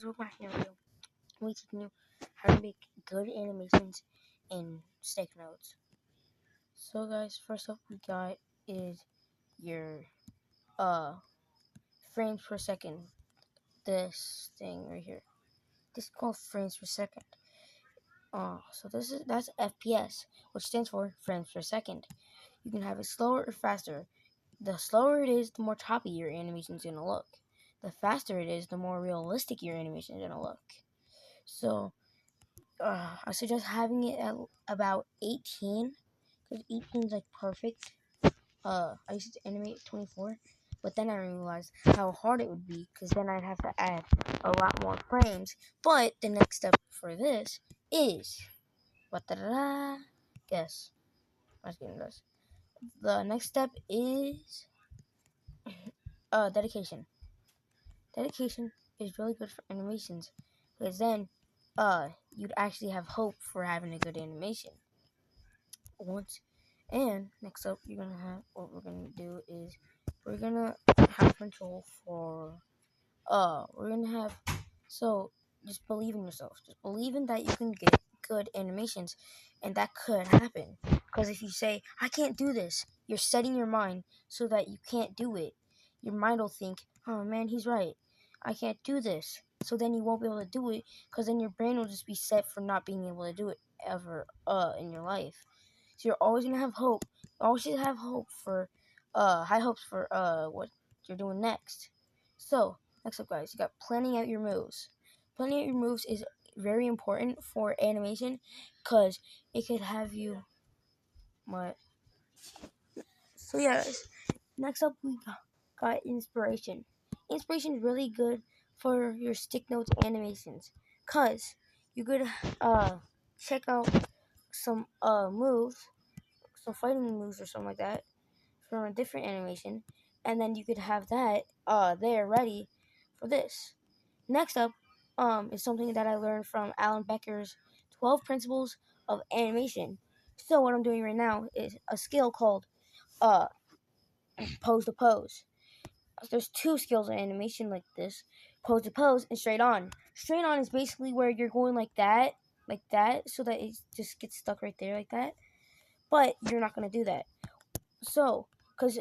With my video, we teaching you how to make good animations in Stick Notes. So guys, first up we got is your frames per second. This thing right here. This is called frames per second. So that's FPS, which stands for frames per second. You can have it slower or faster. The slower it is, the more choppy your animation is gonna look. The faster it is, the more realistic your animation is gonna look. So I suggest having it at about 18, because 18 is like perfect. I used to animate 24, but then I realized how hard it would be, because then I'd have to add a lot more frames. But the next step for this is, guess, I was getting this. The next step is dedication. Dedication is really good for animations, because then you'd actually have hope for having a good animation. And next up, what we're gonna do is we're gonna have control for so just believe in yourself. Just believe in that you can get good animations, and that could happen. Because if you say I can't do this, you're setting your mind so that you can't do it. Your mind will think, oh man, he's right, I can't do this. So then you won't be able to do it, because then your brain will just be set for not being able to do it ever in your life. So you're always gonna have hope. You always should have hope for high hopes for what you're doing next. So next up, guys, you got planning out your moves. Planning out your moves is very important for animation, because it could have you what. So yeah, guys. Next up, we got inspiration. Inspiration is really good for your stick notes animations, cause you could check out some moves, some fighting moves or something like that from a different animation, and then you could have that there ready for this. Next up is something that I learned from Alan Becker's 12 Principles of Animation. So what I'm doing right now is a skill called pose to pose. There's two skills in animation like this: pose to pose and straight on. Straight on is basically where you're going like that, so that it just gets stuck right there like that. But you're not gonna do that. So, because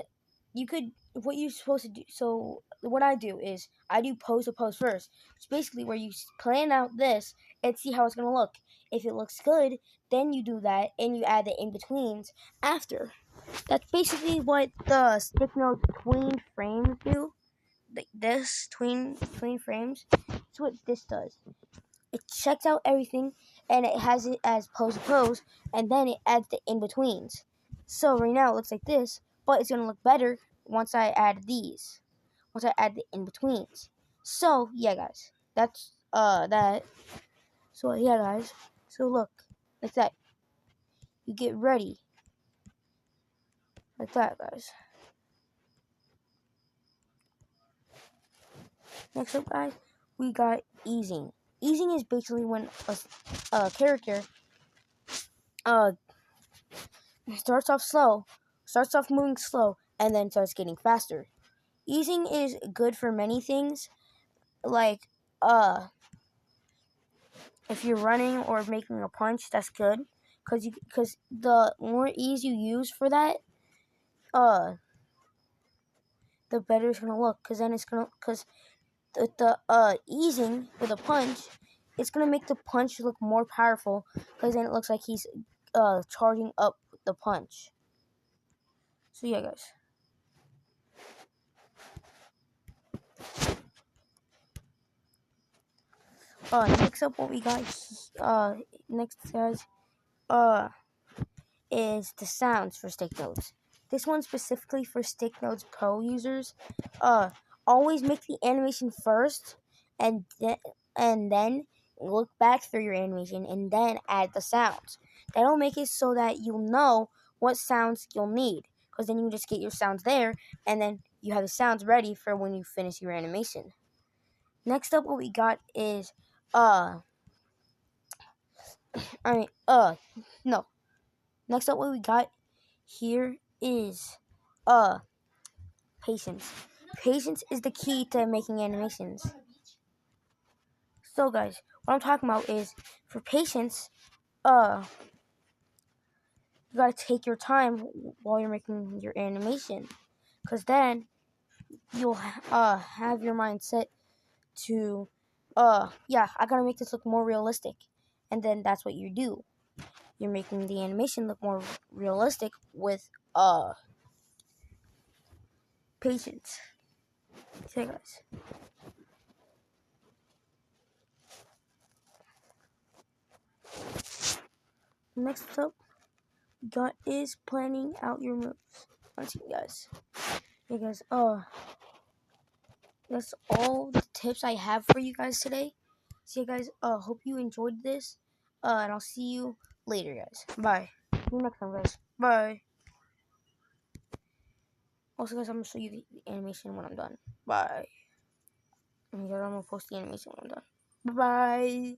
you could, what you're supposed to do, so what I do is I do pose to pose first. It's basically where you plan out this and see how it's going to look. If it looks good, then you do that and you add the in-betweens after. That's basically what the stick note tween frames do. This tween frames, that's what this does. It checks out everything and it has it as pose to pose, and then it adds the in-betweens. So right now it looks like this, but it's going to look better once I add these. Once I add the in-betweens. So, yeah, guys. That's, that. So, yeah, guys. So, look. Like that. You get ready. Like that, guys. Next up, guys, we got easing. Easing is basically when a character, starts off moving slow, and then starts getting faster. Easing is good for many things, like if you're running or making a punch, that's good, because the more ease you use for that, the better it's gonna look. Because then because the easing with a punch, it's gonna make the punch look more powerful, because then it looks like he's charging up the punch. So yeah, guys. Next up, what we got next, guys, is the sounds for stick notes. This one's specifically for stick notes pro users. Always make the animation first, and then look back through your animation and then add the sounds. That'll make it so that you'll know what sounds you'll need, because then you just get your sounds there, and then you have the sounds ready for when you finish your animation. Next up, what we got is no. Next up, what we got here is patience. Patience is the key to making animations. still, guys, what I'm talking about is for patience. You gotta take your time while you're making your animation, because then you'll have your mind set to yeah, I gotta make this look more realistic, and then that's what you do. You're making the animation look more realistic with patience. Okay, guys. Next up, got is planning out your moves. Let's see, guys. Hey, guys. That's all the tips I have for you guys today. See you guys. Hope you enjoyed this. And I'll see you later, guys. Bye. See you next time, guys. Bye. Also, guys, I'm gonna show you the animation when I'm done. Bye. And guys, I'm gonna post the animation when I'm done. Bye.